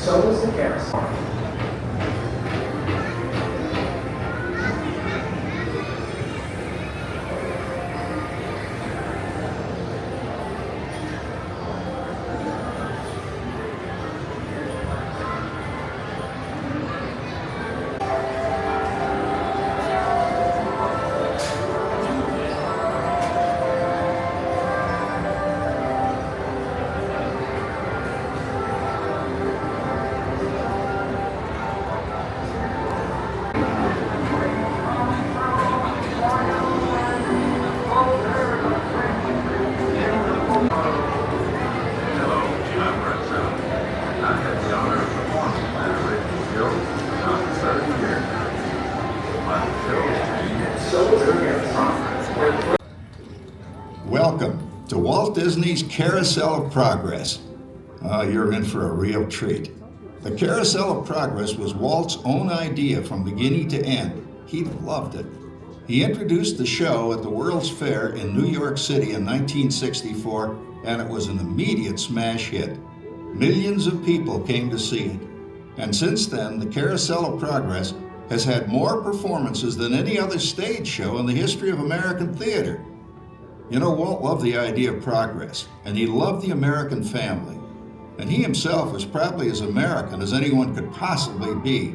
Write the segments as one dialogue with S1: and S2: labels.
S1: So was the carousel.
S2: Welcome to Walt Disney's Carousel of Progress. You're in for a real treat. The Carousel of Progress was Walt's own idea from beginning to end. He loved it. He introduced the show at the World's Fair in New York City in 1964, and it was an immediate smash hit. Millions of people came to see it. And since then, the Carousel of Progress has had more performances than any other stage show in the history of American theater. You know, Walt loved the idea of progress, and he loved the American family. And he himself was probably as American as anyone could possibly be.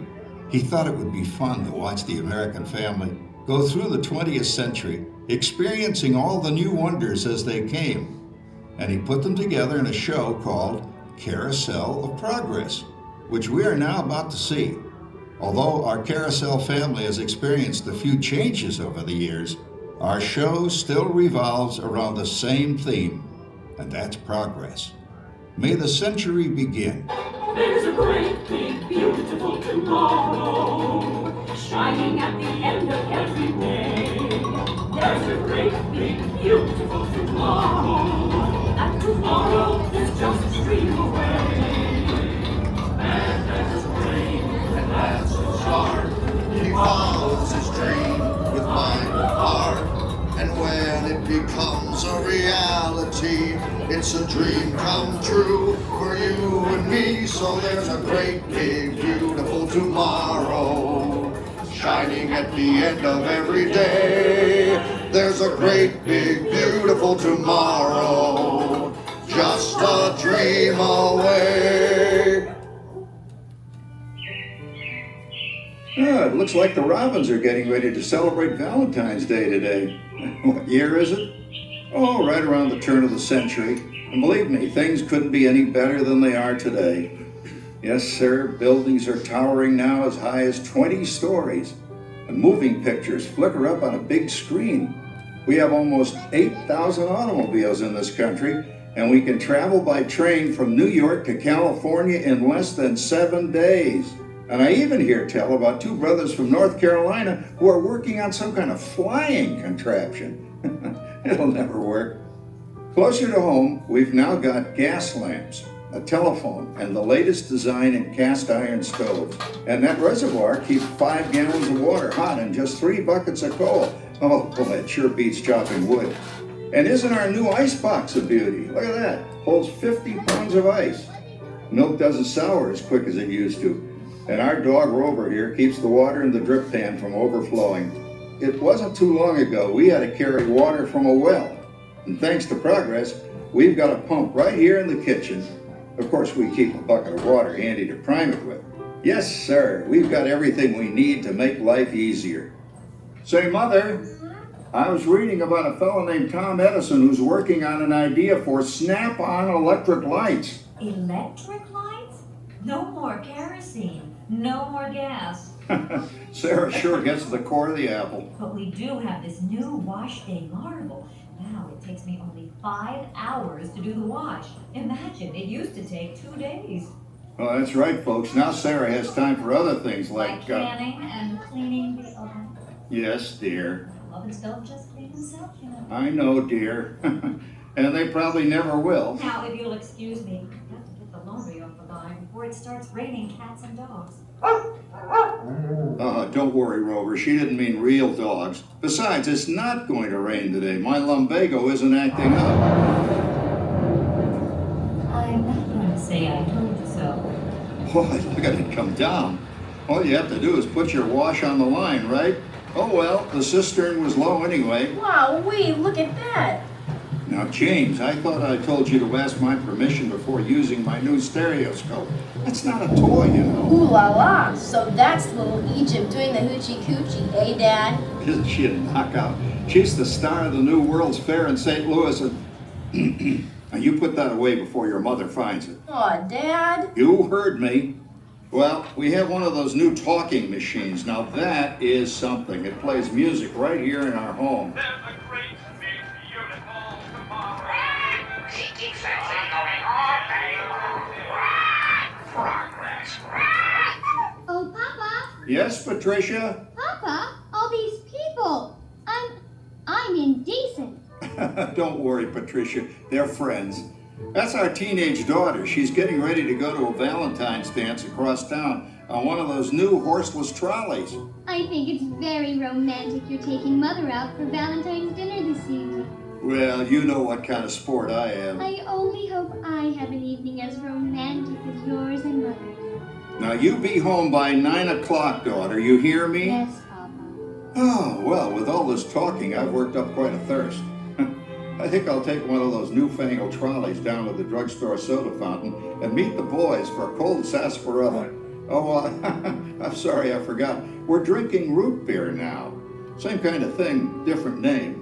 S2: He thought it would be fun to watch the American family go through the 20th century, experiencing all the new wonders as they came. And he put them together in a show called Carousel of Progress, which we are now about to see. Although our Carousel family has experienced a few changes over the years, our show still revolves around the same theme, and that's progress. May the century begin.
S3: There's a great, big, beautiful tomorrow, shining at the end of every day. There's a great, big, beautiful tomorrow, and tomorrow is just a dream away.
S4: Man has a brain and laughs so hard. He follows his dream with mind and heart. And when it becomes a reality, it's a dream come true for you and me. So there's a great, big, beautiful tomorrow, shining at the end of every day. There's a great, big, beautiful tomorrow, just a dream away.
S2: It looks like the Robins are getting ready to celebrate Valentine's Day today. What year is it? Oh, right around the turn of the century. And believe me, things couldn't be any better than they are today. Yes, sir, buildings are towering now as high as 20 stories. And moving pictures flicker up on a big screen. We have almost 8,000 automobiles in this country, and we can travel by train from New York to California in less than 7 days. And I even hear tell about two brothers from North Carolina who are working on some kind of flying contraption. It'll never work. Closer to home, we've now got gas lamps, a telephone, and the latest design in cast iron stoves. And that reservoir keeps 5 gallons of water hot in just 3 buckets of coal. Oh, boy, it sure beats chopping wood. And isn't our new ice box a beauty? Look at that. Holds 50 pounds of ice. Milk doesn't sour as quick as it used to. And our dog Rover here keeps the water in the drip pan from overflowing. It wasn't too long ago we had to carry water from a well. And thanks to progress, we've got a pump right here in the kitchen. Of course, we keep a bucket of water handy to prime it with. Yes, sir, we've got everything we need to make life easier. Say, Mother, I was reading about a fellow named Tom Edison who's working on an idea for snap-on electric lights.
S5: Electric lights? No more kerosene. No more gas.
S2: Sarah sure gets to the core of the apple.
S5: But we do have this new wash day marvel. Now it takes me only 5 hours to do the wash. Imagine, it used to take 2 days.
S2: Well, that's right, folks. Now Sarah has time for other things like
S5: canning and cleaning the oven.
S2: Yes, dear.
S5: The oven stove just clean himself, you know.
S2: I know, dear. And they probably never will.
S5: Now, if you'll excuse me, I have to get the laundry off the line before it starts raining cats and dogs.
S2: Don't worry, Rover. She didn't mean real dogs. Besides, it's not going to rain today. My lumbago isn't acting up.
S5: I'm not going to say I told you so.
S2: Boy, look at it come down. All you have to do is put your wash on the line, right? Oh well, the cistern was low anyway.
S1: Wow, look at that.
S2: Now, James, I thought I told you to ask my permission before using my new stereoscope. That's not a toy, you know.
S1: Ooh la la. So that's little Egypt doing the hoochie coochie, eh, Dad?
S2: Isn't she a knockout? She's the star of the new World's Fair in St. Louis, and now you put that away before your mother finds it.
S1: Aw, Dad.
S2: You heard me. Well, we have one of those new talking machines. Now that is something. It plays music right here in our home.
S6: There's a great big beautiful tomorrow.
S7: She keeps that thing going all day long. Progress.
S8: Oh, Papa,
S2: Yes, Patricia?
S8: Papa, all these people. I'm indecent.
S2: Don't worry, Patricia. They're friends. That's our teenage daughter. She's getting ready to go to a Valentine's dance across town on one of those new horseless trolleys.
S8: I think it's very romantic you're taking Mother out for Valentine's dinner this evening.
S2: Well, you know what kind of sport I am.
S8: I only hope I have an evening as romantic as yours and Mother's.
S2: Now, you be home by 9 o'clock, daughter. You hear me?
S8: Yes, Papa.
S2: Oh, well, with all this talking, I've worked up quite a thirst. I think I'll take one of those newfangled trolleys down to the drugstore soda fountain and meet the boys for a cold sarsaparilla. Oh, I'm sorry, I forgot. We're drinking root beer now. Same kind of thing, different name.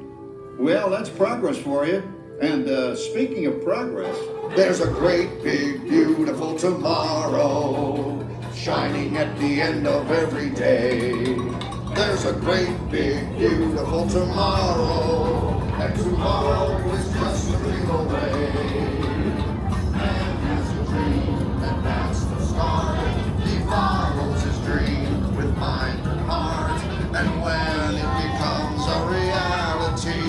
S2: Well, that's progress for you. And speaking of progress,
S4: There's a great big beautiful tomorrow shining at the end of every day. There's a great big beautiful tomorrow, and tomorrow is just a dream away. Man has a dream, and that's the start. He follows his dream with mind and heart, and when it becomes a reality,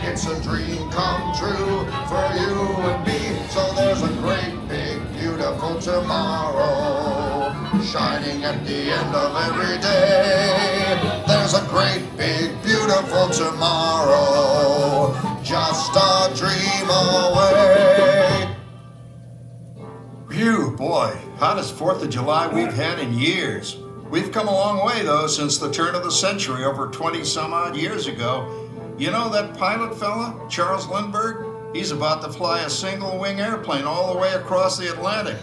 S4: it's a dream come true for you and me. So there's a great big beautiful tomorrow shining at the end of every day. There's a great big beautiful tomorrow, just a dream away.
S2: phew, boy, hottest 4th of July we've had in years. We've come a long way, though, since the turn of the century, over 20 some odd years ago. You know that pilot fella, Charles Lindbergh? He's about to fly a single-wing airplane all the way across the Atlantic.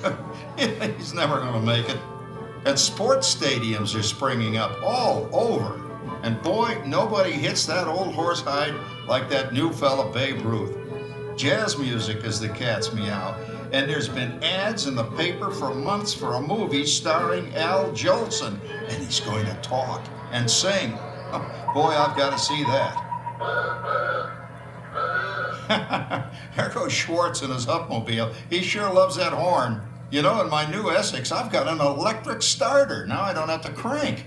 S2: He's never going to make it. And sports stadiums are springing up all over. And boy, nobody hits that old horsehide like that new fella Babe Ruth. Jazz music is the cat's meow. And there's been ads in the paper for months for a movie starring Al Jolson. And he's going to talk and sing. Boy, I've got to see that. There goes Schwartz in his Upmobile. He sure loves that horn. You know, in my new Essex, I've got an electric starter. Now I don't have to crank.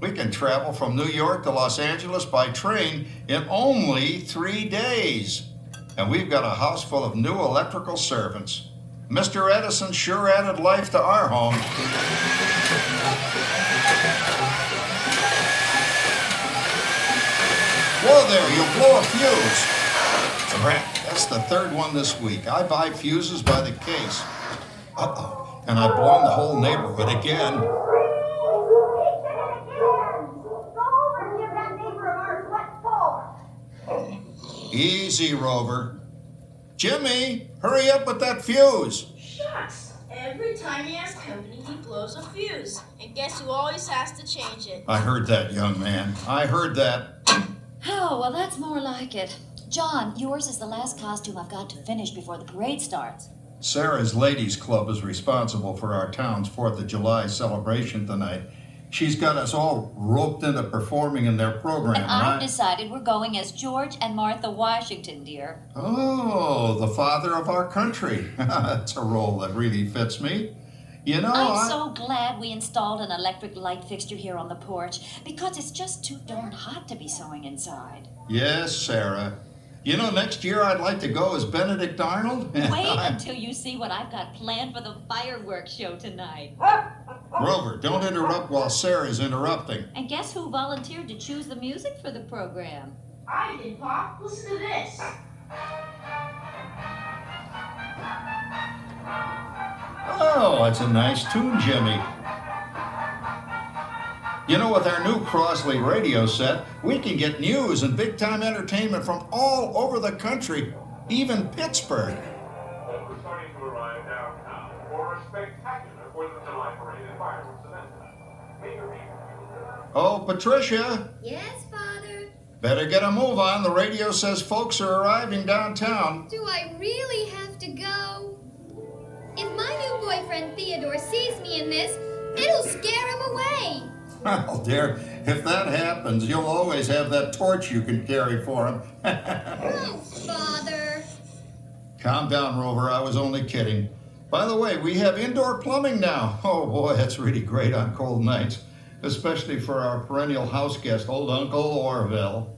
S2: We can travel from New York to Los Angeles by train in only 3 days. And we've got a house full of new electrical servants. Mr. Edison sure added life to our home. Whoa there, you'll blow a fuse. Crap, that's the 3rd one this week. I buy fuses by the case. Uh-oh, and I've blown the whole neighborhood again. Easy, Rover. Jimmy, hurry up with that fuse.
S9: Shucks. Every time he has company, he blows a fuse. And guess who always has to change it?
S2: I heard that, young man. I heard that.
S5: Oh, well, that's more like it. John, yours is the last costume I've got to finish before the parade starts.
S2: Sarah's Ladies Club is responsible for our town's 4th of July celebration tonight. She's got us all roped into performing in their program.
S5: And I've decided we're going as George and Martha Washington, dear.
S2: Oh, the father of our country. That's a role that really fits me. You know,
S5: I'm so glad we installed an electric light fixture here on the porch, because it's just too darn hot to be sewing inside.
S2: Yes, Sarah. You know, next year I'd like to go as Benedict Arnold.
S5: Wait until you see what I've got planned for the fireworks show tonight.
S2: Rover, don't interrupt while Sarah's interrupting.
S5: And guess who volunteered to choose the music for the program?
S9: I did, Pop. Listen to this.
S2: Oh, Oh, it's a nice tune, Jimmy. You know, with our new Crossley radio set, we can get news and big-time entertainment from all over the country, even Pittsburgh.
S6: We're starting to arrive downtown for a spectacular 4th of July parade and fireworks event tonight.
S2: Oh, Patricia,
S8: Yes, Father?
S2: better get a move on. The radio says folks are arriving downtown.
S8: Do I really have to go? If my new boyfriend Theodore sees me in this, it'll scare him away.
S2: Well, dear, if that happens, you'll always have that torch you can carry for him.
S8: Oh, Father.
S2: Calm down, Rover. I was only kidding. By the way, we have indoor plumbing now. Oh, boy, that's really great on cold nights, especially for our perennial house guest, old Uncle Orville.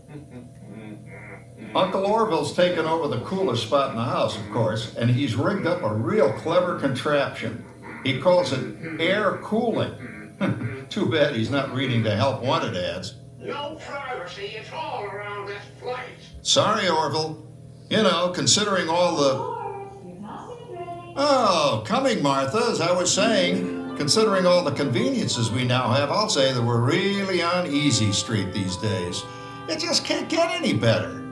S2: Uncle Orville's taken over the coolest spot in the house, of course, and he's rigged up a real clever contraption. He calls it air cooling. Too bad he's not reading the help wanted ads.
S7: No privacy at all around this place.
S2: Sorry, Orville. You know, considering all the... Oh, coming, Martha, as I was saying. Considering all the conveniences we now have, I'll say that we're really on easy street these days. It just can't get any better.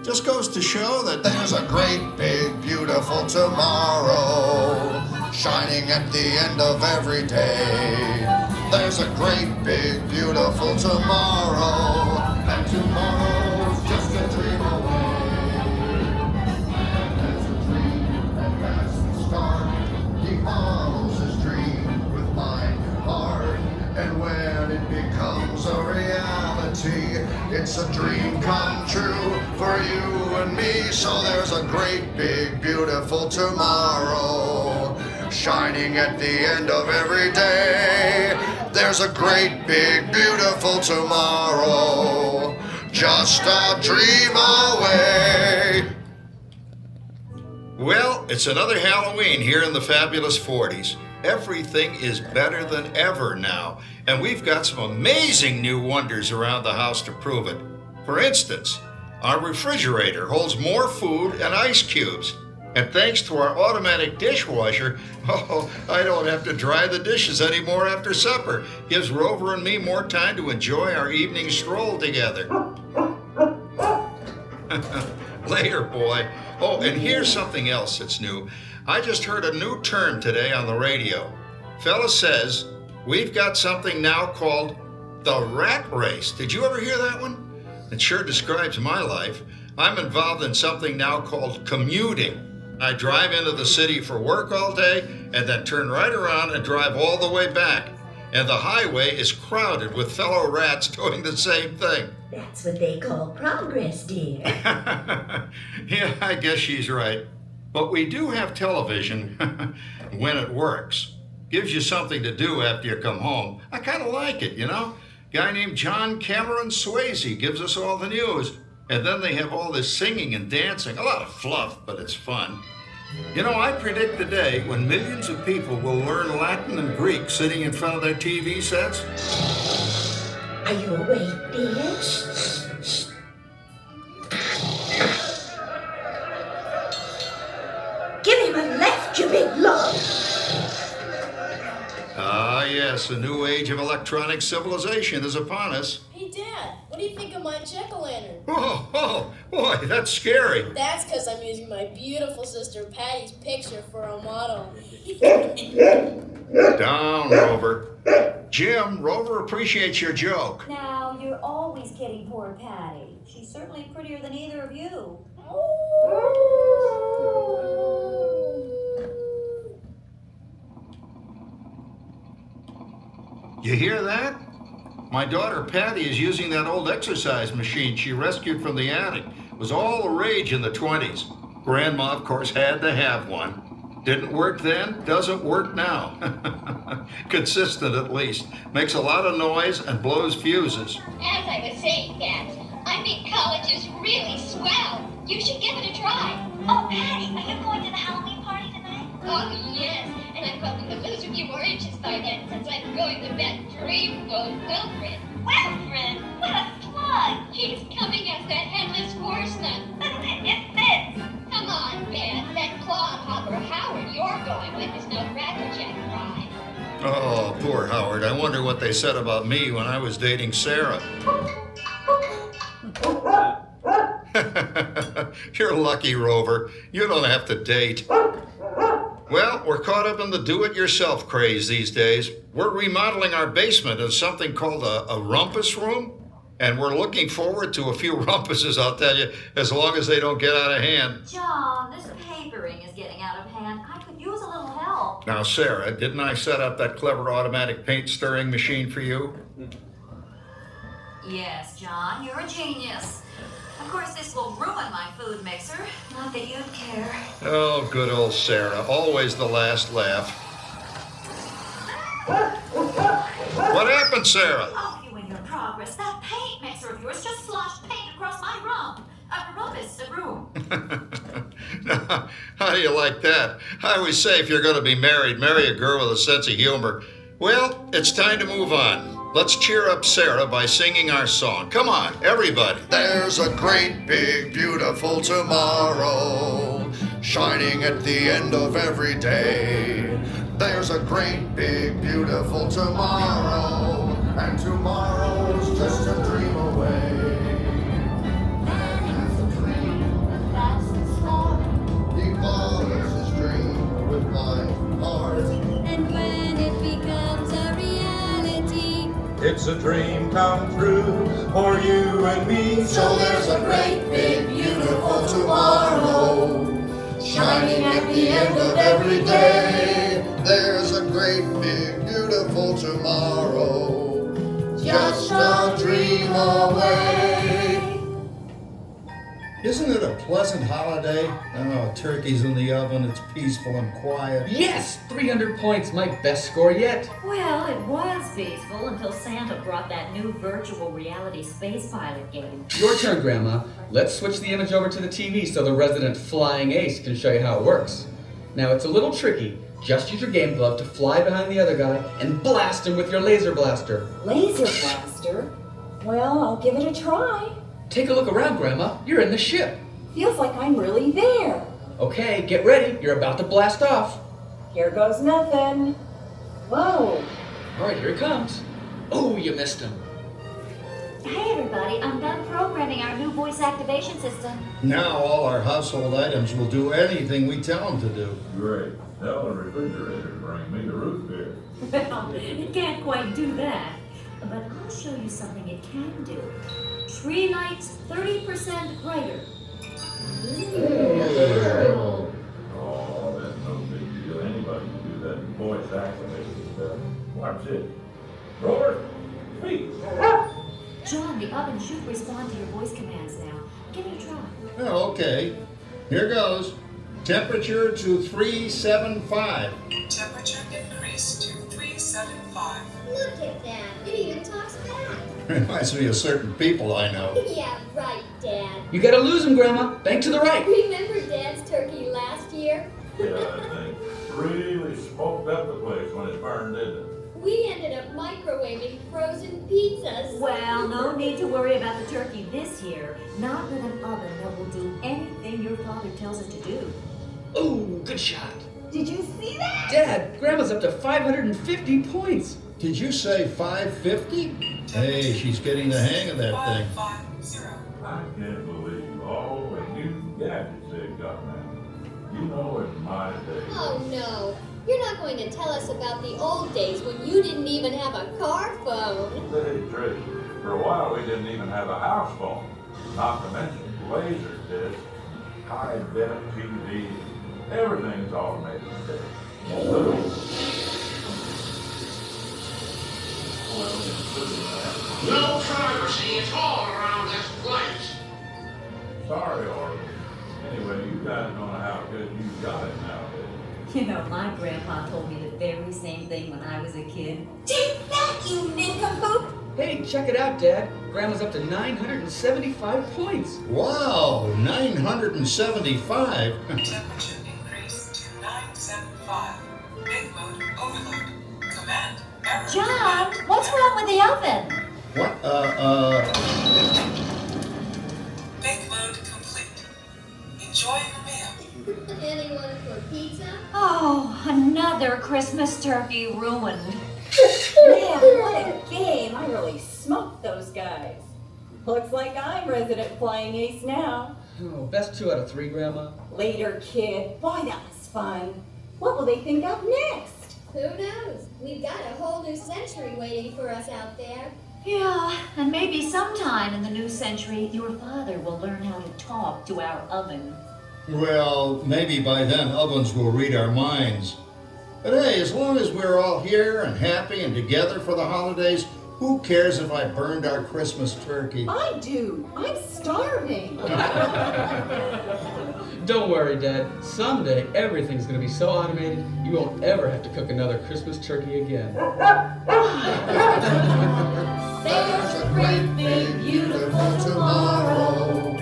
S2: Just goes to show that
S4: There's a great, big, beautiful tomorrow shining at the end of every day. There's a great, big, beautiful tomorrow, and tomorrow's just a dream away. There's a dream that has to start. He follows his dream with mind and heart, and when it becomes a reality, it's a dream come true for you and me. So there's a great, big, beautiful tomorrow shining at the end of every day. There's a great, big, beautiful tomorrow, just a dream away. Well, it's another Halloween here in the fabulous 40s. Everything is better than ever now, and we've got some amazing new wonders around the house to prove it. For instance, our refrigerator holds more food and ice cubes. And thanks to our automatic dishwasher, I don't have to dry the dishes anymore after supper. Gives Rover and me more time to enjoy our evening stroll together. Later, boy. Oh, and here's something else that's new. I just heard a new term today on the radio. Fella says, we've got something now called the rat race. Did you ever hear that one? It sure describes my life. I'm involved in something now called commuting. I drive into the city for work all day and then turn right around and drive all the way back. And the highway is crowded with fellow rats doing the same thing.
S10: That's what they call progress, dear.
S2: Yeah, I guess she's right. But we do have television when it works. Gives you something to do after you come home. I kind of like it, you know? Guy named John Cameron Swayze gives us all the news. And then they have all this singing and dancing. A lot of fluff, but it's fun. You know, I predict the day when millions of people will learn Latin and Greek sitting in front of their TV sets.
S10: Are you awake, dear? Shh. Give him a left, you big lug.
S2: Ah, yes, a new age of electronic civilization is upon us.
S9: Hey, Dad, what do you think of my jack-o'-lantern?
S2: Oh, boy, that's scary.
S9: That's because I'm using my beautiful sister Patty's picture for a model.
S2: Down, Rover. Jim, Rover appreciates your joke.
S5: Now, you're always kidding poor Patty. She's certainly prettier than either of you.
S2: You hear that? My daughter Patty is using that old exercise machine she rescued from the attic. It was all the rage in the 20s. Grandma, of course, had to have one. Didn't work then, doesn't work now. Consistent, at least. Makes a lot of noise and blows fuses.
S11: As I was saying, Dad, I think college is really swell. You should give it a try.
S5: Oh, Patty, are you going to the Halloween party tonight?
S11: Oh, yes, and I'm hoping to lose a few more inches by then since I'm going to that dreamboat Wilfred.
S5: Wilfred? What a slug!
S11: He's coming as that headless horseman.
S5: It fits.
S11: Come on, Ben, that clodhopper Howard you're going with is no crackerjack ride.
S2: Oh, poor Howard. I wonder what they said about me when I was dating Sarah. You're lucky, Rover. You don't have to date. Well, we're caught up in the do-it-yourself craze these days. We're remodeling our basement in something called a rumpus room. And we're looking forward to a few rumpuses, I'll tell you, as long as they don't get out of hand.
S5: John, this papering is getting out of hand. I could use a little help.
S2: Now, Sarah, didn't I set up that clever automatic paint stirring machine for you?
S5: Yes, John, you're a genius. Of course, this will ruin my food mixer. Not that you'd care.
S2: Oh, good old Sarah. Always the last laugh. What happened, Sarah?
S5: Oh, you and your progress. That paint mixer of yours just sloshed paint across my room. A room.
S2: Now, how do you like that? I always say if you're going to be married, marry a girl with a sense of humor. Well, it's time to move on. Let's cheer up Sarah by singing our song. Come on, everybody.
S4: There's a great, big, beautiful tomorrow shining at the end of every day. There's a great, big, beautiful tomorrow, and tomorrow's just a dream away. That's a dream, that's the start. He follows his dream with my heart.
S8: And when it becomes a reality,
S6: It's a dream come true for you and me.
S4: So there's a great, big, beautiful tomorrow shining at the end of every day. There's a great, big, beautiful tomorrow, just a dream away.
S2: Isn't it a pleasant holiday? Oh, turkey's in the oven, it's peaceful and quiet.
S12: Yes! 300 points, my best score yet.
S5: Well, it was peaceful until Santa brought that new virtual reality space pilot game.
S12: Your turn, Grandma. Let's switch the image over to the TV so the resident flying ace can show you how it works. Now, it's a little tricky. Just use your game glove to fly behind the other guy and blast him with your laser blaster.
S10: Laser blaster? Well, I'll give it a try.
S12: Take a look around, Grandma. You're in the ship.
S10: Feels like I'm really there.
S12: Okay, get ready. You're about to blast off.
S10: Here goes nothing. Whoa.
S12: All right, here it comes. Oh, you missed him.
S5: Hey, everybody, I'm done programming our new voice activation system.
S2: Now all our household items will do anything we tell them to do.
S6: Great. Tell the refrigerator to bring me the root beer.
S5: Well, it can't quite do that. But I'll show you something it can do. Tree lights 30% brighter.
S6: Oh, that's no big deal. Anybody can do that voice activation stuff. Watch it. Rover, speak.
S5: John, the oven should respond to your voice commands now. Give it a try.
S2: Oh, okay. Here goes. Temperature to 375.
S13: Temperature increased to 375.
S8: look at that. It even talks back.
S2: Reminds me of certain people I know.
S8: Yeah, right, Dad.
S12: You gotta lose him, Grandma. Bank to the right.
S8: Remember Dad's turkey last year?
S6: Yeah, that thing really smoked up the place when it burned, didn't it?
S8: We ended up microwaving frozen pizzas.
S5: Well, no need to worry about the turkey this year. Not with an oven that will do anything your father tells it to do.
S12: Ooh, good shot.
S10: Did you see that?
S12: Dad, Grandma's up to 550 points.
S2: Did you say 550? Hey, she's getting the hang of that thing.
S13: 550.
S6: I can't believe all the new gadgets they've got now. You know, in my day.
S8: Oh no. You're not going to tell us about the old days when you didn't even have a car phone.
S6: Say, Trish, for a while we didn't even have a house phone. Not to mention laser discs, high-def TV. Everything's automated today.
S7: No privacy at all around this place.
S6: Sorry, Orville. Anyway, you guys don't know how good you got it nowadays.
S5: You know, my grandpa told me the very same thing when I was a kid.
S10: Take that, you nincompoop!
S12: Hey, check it out, Dad. Grandma's up to 975 points.
S2: Wow, 975.
S13: Temperature increased to 975. Big mode overload. Command error.
S5: John, what's wrong with the oven?
S2: What?
S13: Big mode complete. Enjoy the meal.
S8: anyone for pizza?
S5: Oh, another Christmas turkey ruined.
S10: Man, what a game. I really smoked those guys. Looks like I'm resident flying ace now.
S12: Oh, best 2 out of 3, Grandma.
S10: Later, kid. Boy, that was fun. What will they think up next?
S8: Who knows? We've got a whole new century waiting for us out there.
S5: Yeah, and maybe sometime in the new century, your father will learn how to talk to our oven.
S2: Well, maybe by then ovens will read our minds. But hey, as long as we're all here and happy and together for the holidays, who cares if I burned our Christmas turkey?
S10: I do. I'm starving.
S12: Don't worry, Dad. Someday everything's gonna be so automated you won't ever have to cook another Christmas turkey again.
S10: There's a great big beautiful tomorrow,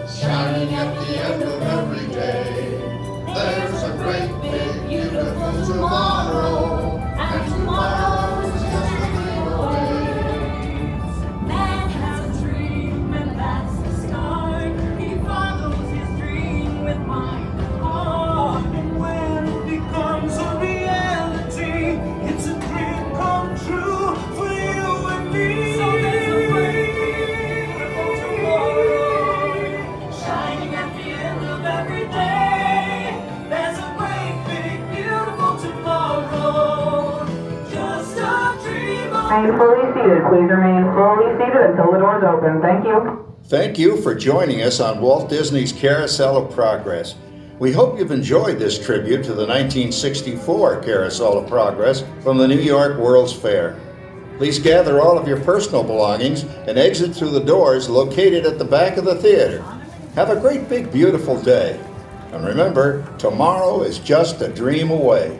S4: Shining at the end of every day. There's a great big beautiful tomorrow, and tomorrow's just a dream away.
S3: Man has a dream, and that's the start. He follows his dream with mind and heart. And when it becomes a reality, it's a dream come true for you and me. So there's a great big beautiful tomorrow, shining at the end of every day. There's a great big beautiful tomorrow, just a dream of.
S14: Remain fully seated. Please remain fully seated until the doors open. Thank you.
S2: Thank you for joining us on Walt Disney's Carousel of Progress. We hope you've enjoyed this tribute to the 1964 Carousel of Progress from the New York World's Fair. Please gather all of your personal belongings and exit through the doors located at the back of the theater. Have a great big beautiful day. And remember, tomorrow is just a dream away.